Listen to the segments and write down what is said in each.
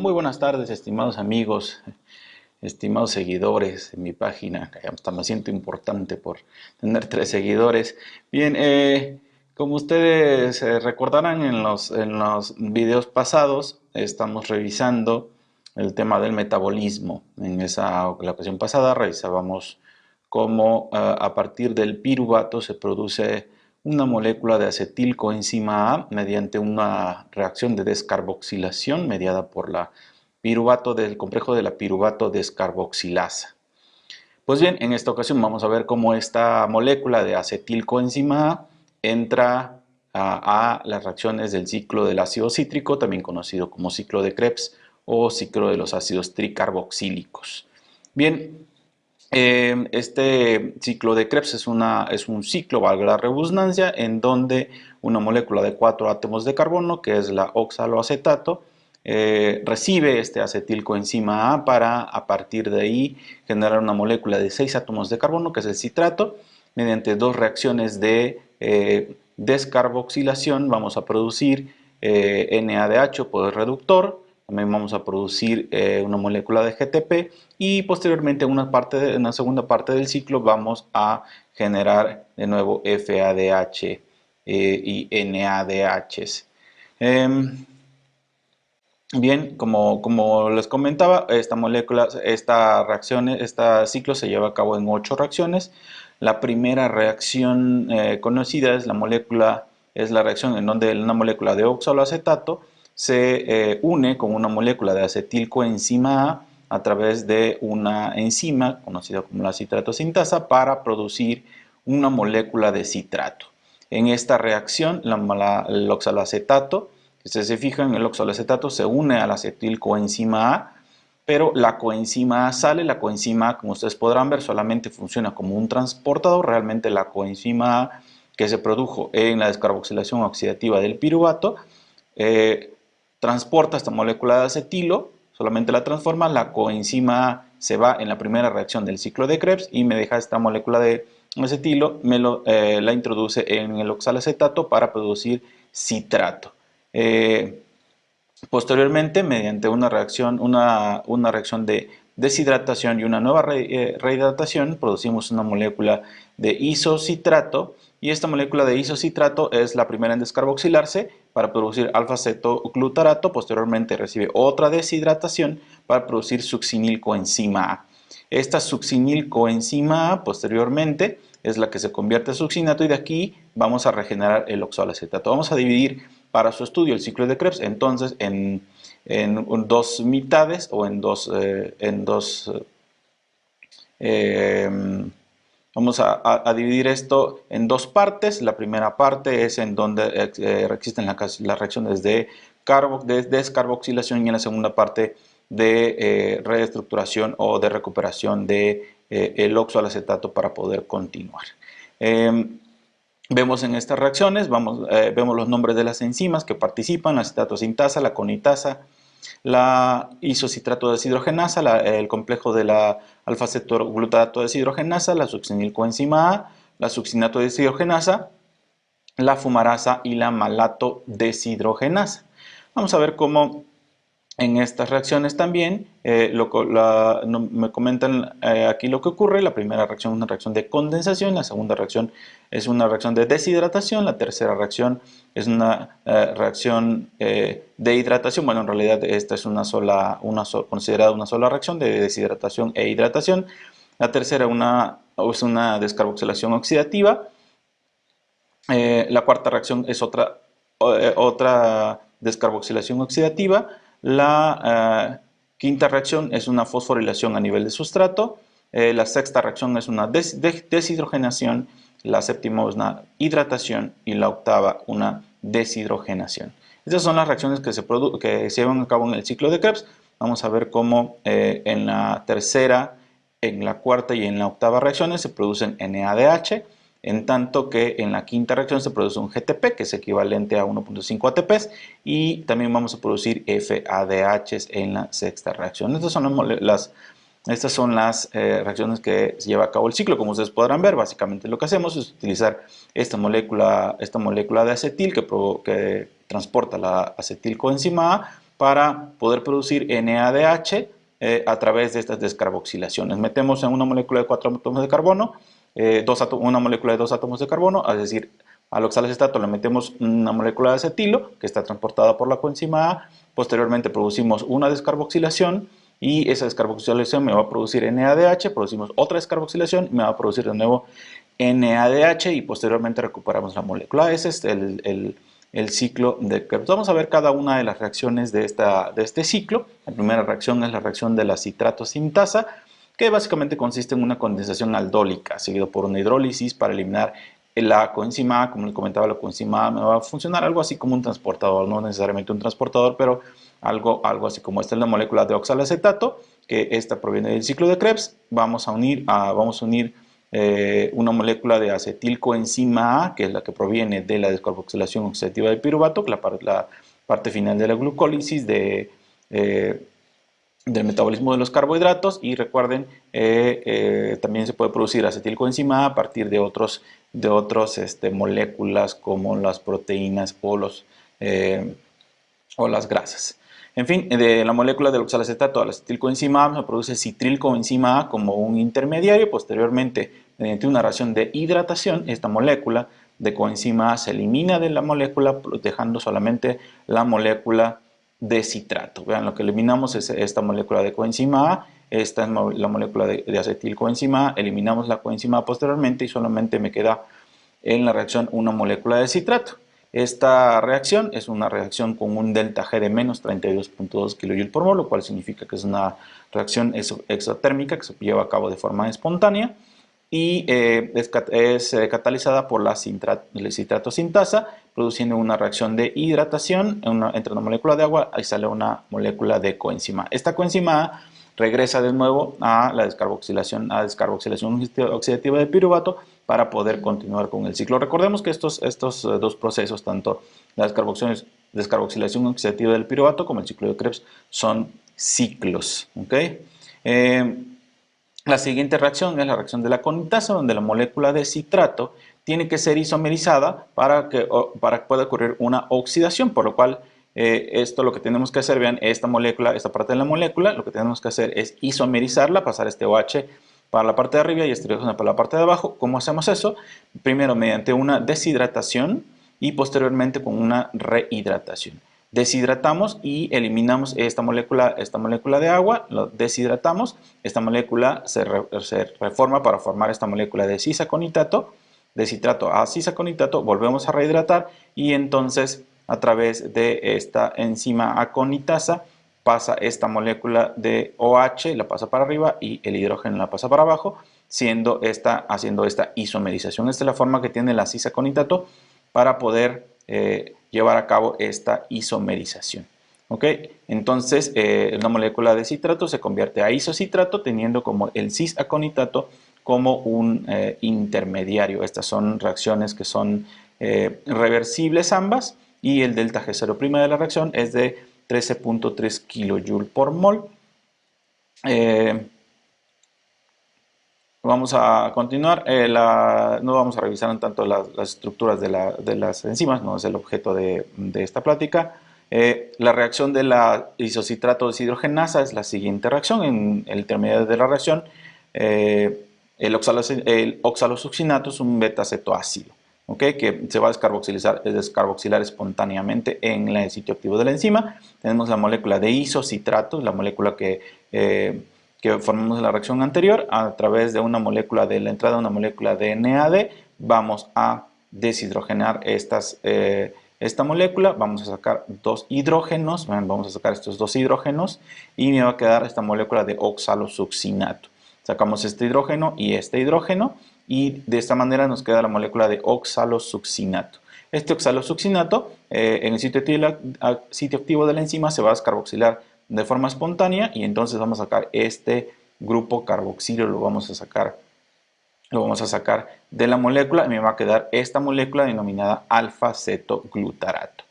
Muy buenas tardes, estimados amigos, estimados seguidores de mi página. Hasta me siento importante por tener 3 seguidores. Bien, como ustedes recordarán en los videos pasados, estamos revisando el tema del metabolismo. La ocasión pasada revisábamos cómo a partir del piruvato se produce una molécula de acetilcoenzima A mediante una reacción de descarboxilación mediada por la piruvato del complejo de la piruvato descarboxilasa. Pues bien, en esta ocasión vamos a ver cómo esta molécula de acetilcoenzima A entra a las reacciones del ciclo del ácido cítrico, también conocido como ciclo de Krebs o ciclo de los ácidos tricarboxílicos. Bien, este ciclo de Krebs es un ciclo, valga la redundancia, en donde una molécula de 4 átomos de carbono, que es la oxaloacetato, recibe este acetilcoenzima A para a partir de ahí generar una molécula de 6 átomos de carbono, que es el citrato. Mediante 2 reacciones de descarboxilación vamos a producir NADH, poder reductor. También vamos a producir una molécula de GTP y posteriormente en una segunda parte del ciclo vamos a generar de nuevo FADH y NADHs. Bien, como les comentaba, este ciclo se lleva a cabo en 8 reacciones. La primera reacción conocida es la reacción en donde una molécula de oxaloacetato se une con una molécula de acetilcoenzima A través de una enzima conocida como la citratosintasa para producir una molécula de citrato. En esta reacción, el oxaloacetato, si ustedes se fijan, el oxaloacetato se une a la acetilcoenzima A, pero la coenzima A sale. La coenzima A, como ustedes podrán ver, solamente funciona como un transportador. Realmente la coenzima A que se produjo en la descarboxilación oxidativa del piruvato transporta esta molécula de acetilo, solamente la transforma. La coenzima A se va en la primera reacción del ciclo de Krebs y me deja esta molécula de acetilo, la introduce en el oxalacetato para producir citrato. Posteriormente, mediante una reacción de deshidratación y una nueva rehidratación, producimos una molécula de isocitrato, y esta molécula de isocitrato es la primera en descarboxilarse para producir alfa-cetoglutarato. Posteriormente recibe otra deshidratación para producir succinilcoenzima A. Esta succinilcoenzima A posteriormente es la que se convierte en succinato, y de aquí vamos a regenerar el oxaloacetato. Vamos a dividir para su estudio el ciclo de Krebs entonces en 2 mitades o vamos a dividir esto en 2 partes. La primera parte es en donde existen las reacciones de descarboxilación, y en la segunda parte de reestructuración o de recuperación de el oxaloacetato para poder continuar. Vemos en estas reacciones, vemos los nombres de las enzimas que participan: la citratosintasa, la conitasa, la isocitrato deshidrogenasa, el complejo de la alfa-cetoglutarato deshidrogenasa, la succinilcoenzima A, la succinato deshidrogenasa, la fumarasa y la malato deshidrogenasa. Vamos a ver cómo en estas reacciones también me comentan aquí lo que ocurre. La primera reacción es una reacción de condensación, la segunda reacción es una reacción de deshidratación, la tercera reacción es una reacción de hidratación. Bueno, en realidad esta es considerada una sola reacción de deshidratación e hidratación. La tercera es una descarboxilación oxidativa. La cuarta reacción es otra descarboxilación oxidativa. La quinta reacción es una fosforilación a nivel de sustrato. La sexta reacción es una deshidrogenación. La séptima es una hidratación y la octava una deshidrogenación. Estas son las reacciones que se llevan a cabo en el ciclo de Krebs. Vamos a ver cómo en la tercera, en la cuarta y en la octava reacciones se producen NADH, en tanto que en la quinta reacción se produce un GTP, que es equivalente a 1.5 ATPs, y también vamos a producir FADHs en la sexta reacción. Estas son las reacciones que se lleva a cabo el ciclo. Como ustedes podrán ver, básicamente lo que hacemos es utilizar esta molécula de acetil que transporta la acetilcoenzima A para poder producir NADH a través de estas descarboxilaciones. Metemos en una molécula de 4 átomos de carbono, una molécula de 2 átomos de carbono, es decir, al oxalacetato le metemos una molécula de acetilo que está transportada por la coenzima A. Posteriormente producimos una descarboxilación y esa descarboxilación me va a producir NADH. Producimos otra descarboxilación y me va a producir de nuevo NADH y posteriormente recuperamos la molécula. Ese es el ciclo de Krebs. Vamos a ver cada una de las reacciones de este ciclo. La primera reacción es la reacción de la citrato sintasa, que básicamente consiste en una condensación aldólica seguido por una hidrólisis para eliminar la coenzima A. Como les comentaba, la coenzima A me va a funcionar algo así como un transportador, no necesariamente un transportador, pero algo así como esta es la molécula de oxalacetato, que esta proviene del ciclo de Krebs. Vamos a unir una molécula de acetilcoenzima A, que es la que proviene de la descarboxilación oxidativa del piruvato, la parte final de la glucólisis del metabolismo de los carbohidratos. Y recuerden, también se puede producir acetilcoenzima A a partir de otras moléculas como las proteínas o las grasas. En fin, de la molécula del oxalacetato a la acetilcoenzima A se produce citrilcoenzima A como un intermediario. Posteriormente, mediante una reacción de hidratación, esta molécula de coenzima A se elimina de la molécula, dejando solamente la molécula de citrato. Vean, lo que eliminamos es esta molécula de coenzima A, esta es la molécula de acetilcoenzima A, eliminamos la coenzima A posteriormente y solamente me queda en la reacción una molécula de citrato. Esta reacción es una reacción con un delta G de menos 32.2 kJ por mol, lo cual significa que es una reacción exotérmica que se lleva a cabo de forma espontánea y es catalizada por la citrato sintasa, produciendo una reacción de hidratación entre una molécula de agua y sale una molécula de coenzima. Esta coenzima A regresa de nuevo a la descarboxilación oxidativa de piruvato para poder continuar con el ciclo. Recordemos que estos dos procesos, tanto la descarboxilación oxidativa del piruvato como el ciclo de Krebs, son ciclos. ¿Okay? La siguiente reacción es la reacción de la conitasa, donde la molécula de citrato tiene que ser isomerizada para que pueda ocurrir una oxidación, por lo cual esto lo que tenemos que hacer, vean, esta parte de la molécula, lo que tenemos que hacer es isomerizarla, pasar este OH para la parte de arriba y este hidrógeno para la parte de abajo. ¿Cómo hacemos eso? Primero mediante una deshidratación y posteriormente con una rehidratación. Deshidratamos y eliminamos esta molécula de agua, lo deshidratamos, esta molécula se reforma para formar esta molécula de cisaconitato, de citrato a cisaconitato, volvemos a rehidratar y entonces a través de esta enzima aconitasa pasa esta molécula de OH, la pasa para arriba y el hidrógeno la pasa para abajo, haciendo esta isomerización. Esta es la forma que tiene la cisaconitato para poder llevar a cabo esta isomerización. ¿Okay? Entonces, la molécula de citrato se convierte a isocitrato, teniendo como el cis-aconitato como un intermediario. Estas son reacciones que son reversibles ambas, y el delta G0' de la reacción es de 13.3 kJ por mol. Vamos a continuar, no vamos a revisar tanto las estructuras de las enzimas, no es el objeto de esta plática. La reacción de la isocitrato deshidrogenasa es la siguiente reacción. En el intermediario de la reacción, el oxalosuccinato es un beta-cetoácido, ¿okay? Que se va a descarboxilar espontáneamente en el sitio activo de la enzima. Tenemos la molécula de isocitrato, la molécula que formamos en la reacción anterior. A través de una molécula de la entrada de una molécula de NAD vamos a deshidrogenar esta molécula, vamos a sacar dos hidrógenos, vamos a sacar estos dos hidrógenos y me va a quedar esta molécula de oxalosuccinato. Sacamos este hidrógeno y de esta manera nos queda la molécula de oxalosuccinato. Este oxalosuccinato en el sitio activo de la enzima se va a descarboxilar de forma espontánea y entonces vamos a sacar este grupo carboxilo, lo vamos a sacar de la molécula y me va a quedar esta molécula denominada alfa-cetoglutarato.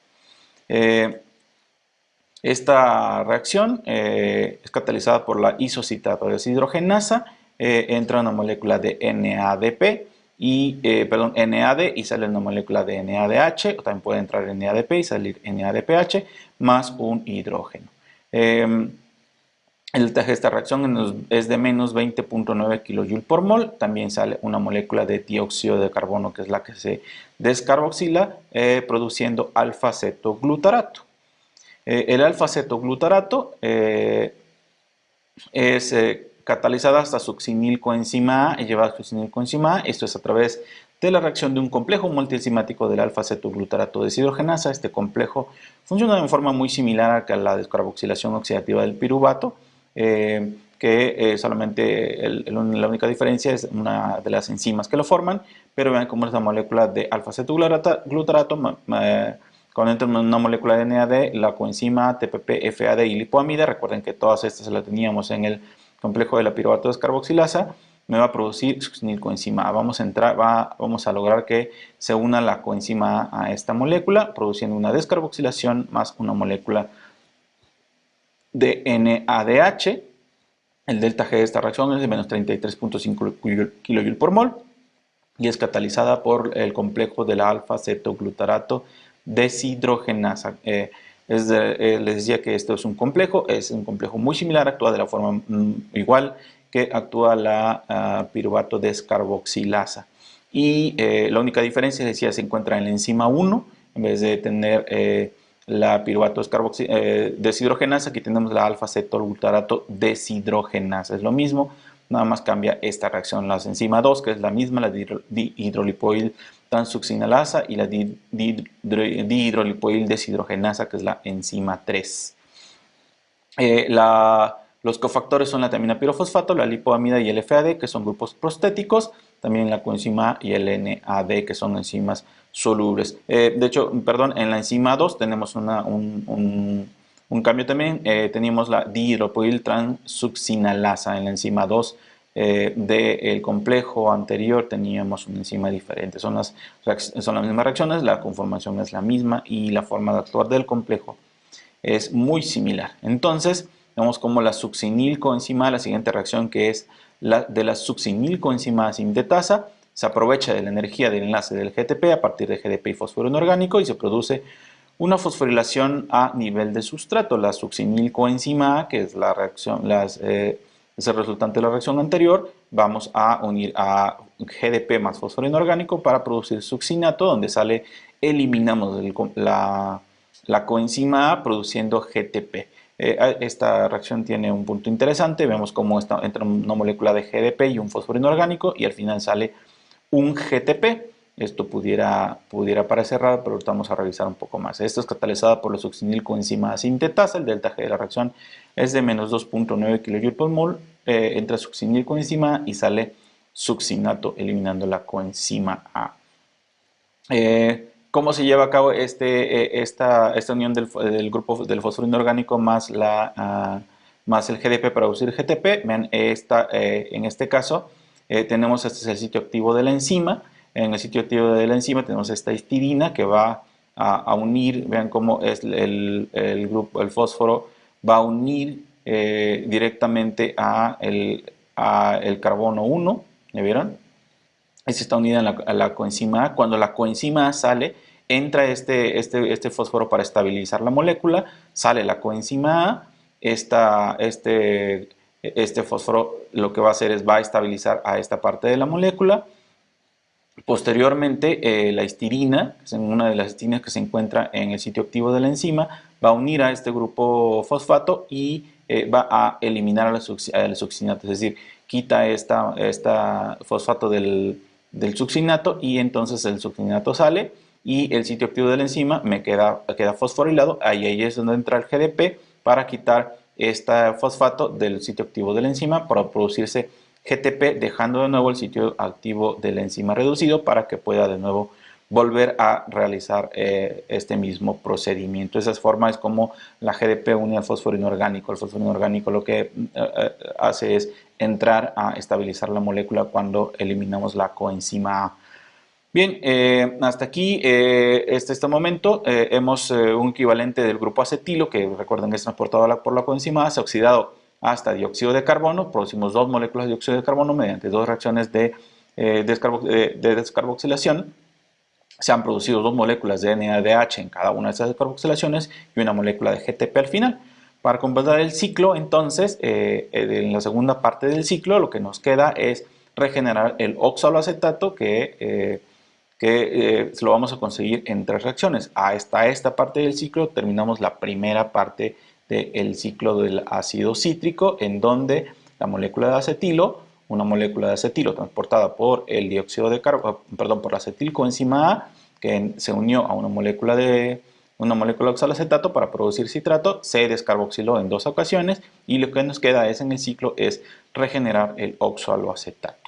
Esta reacción es catalizada por la isocitrato deshidrogenasa, entra una molécula de NADP y, perdón, NAD y sale una molécula de NADH, o también puede entrar NADP y salir NADPH, más un hidrógeno. El voltaje de esta reacción es de menos 20.9 kJ por mol. También sale una molécula de dióxido de carbono, que es la que se descarboxila, produciendo alfa-cetoglutarato. El alfa-cetoglutarato es catalizada hasta succinilcoenzima A y llevada a succinilcoenzima A. Esto es a través de la reacción de un complejo multienzimático del alfa-cetoglutarato deshidrogenasa. Este complejo funciona de forma muy similar a la descarboxilación oxidativa del piruvato, que solamente la única diferencia es una de las enzimas que lo forman, pero vean cómo es la molécula de alfa-cetoglutarato. Cuando entra una molécula de NAD, la coenzima TPP, FAD y lipoamida, recuerden que todas estas las teníamos en el complejo de la piruvato descarboxilasa, me va a producir succinilcoenzima A. Vamos a lograr que se una la coenzima A a esta molécula, produciendo una descarboxilación más una molécula de NADH. El delta G de esta reacción es de menos 33.5 kJ por mol y es catalizada por el complejo de la alfa-cetoglutarato deshidrogenasa. Les decía que esto es un complejo muy similar, actúa de la forma igual que actúa la piruvato descarboxilasa. Y la única diferencia, decía, se encuentra en la enzima 1, en vez de tener la piruvato deshidrogenasa, aquí tenemos la alfa-cetoglutarato deshidrogenasa. Es lo mismo, nada más cambia esta reacción. La enzima 2, que es la misma, la dihidrolipoil transuccinalasa, y la dihidrolipoil deshidrogenasa, que es la enzima 3. Los cofactores son la tiamina pirofosfato, la lipoamida y el FAD, que son grupos prostéticos, también la coenzima A y el NAD, que son enzimas solubles. De hecho, perdón, en la enzima 2 tenemos un cambio también. Teníamos la dihidropoil transuccinalasa. En la enzima 2 del complejo anterior teníamos una enzima diferente. Son las mismas reacciones, la conformación es la misma y la forma de actuar del complejo es muy similar. Entonces, vemos como la succinilcoenzima, la siguiente reacción, que es la de la succinilcoenzima sintetasa, se aprovecha de la energía del enlace del GTP a partir de GDP y fósforo inorgánico y se produce una fosforilación a nivel de sustrato. La succinilcoenzima A, que es la reacción, es el resultante de la reacción anterior, vamos a unir a GDP más fósforo inorgánico para producir succinato, donde eliminamos la coenzima A produciendo GTP. Esta reacción tiene un punto interesante. Vemos cómo entra una molécula de GDP y un fósforo inorgánico y al final sale un GTP. Esto pudiera parecer raro, pero ahorita vamos a revisar un poco más. Esto es catalizada por la succinilcoenzima sintetasa. El delta G de la reacción es de menos 2.9 kJ por mol. Entra succinilcoenzima y sale succinato, eliminando la coenzima A. ¿Cómo se lleva a cabo esta unión del grupo del fósforo inorgánico más el GDP para producir GTP? Vean, en este caso tenemos este es el sitio activo de la enzima. En el sitio activo de la enzima tenemos esta histidina que va a unir, vean cómo es el fósforo va a unir directamente a el carbono 1, ¿ya vieron? Esta está unida a la coenzima A. Cuando la coenzima A sale, entra este fósforo para estabilizar la molécula, sale la coenzima A, este fósforo lo que va a hacer es va a estabilizar a esta parte de la molécula. Posteriormente, la histidina, que es una de las histidinas que se encuentra en el sitio activo de la enzima, va a unir a este grupo fosfato y va a eliminar al succinato, es decir, quita esta fosfato del succinato y entonces el succinato sale y el sitio activo de la enzima queda fosforilado. Ahí es donde entra el GDP para quitar este fosfato del sitio activo de la enzima para producirse GTP, dejando de nuevo el sitio activo de la enzima reducido para que pueda de nuevo volver a realizar este mismo procedimiento. De esa forma es como la GDP une al fósforo inorgánico. El fósforo inorgánico lo que hace es entrar a estabilizar la molécula cuando eliminamos la coenzima A. Bien, hasta aquí, este momento, hemos un equivalente del grupo acetilo, que recuerden que es transportado por la coenzima A, se ha oxidado hasta dióxido de carbono. Producimos dos moléculas de dióxido de carbono mediante dos reacciones de de descarboxilación, se han producido dos moléculas de NADH en cada una de estas descarboxilaciones y una molécula de GTP al final. Para completar el ciclo, entonces, en la segunda parte del ciclo, lo que nos queda es regenerar el oxaloacetato que lo vamos a conseguir en tres reacciones. Hasta esta parte del ciclo terminamos la primera parte del ciclo del ácido cítrico, en donde la molécula de acetilo, una molécula de acetilo transportada por el dióxido de carbono, perdón, por la acetilcoenzima A, que se unió a una molécula de oxaloacetato para producir citrato, se descarboxiló en dos ocasiones y lo que nos queda en el ciclo es regenerar el oxaloacetato.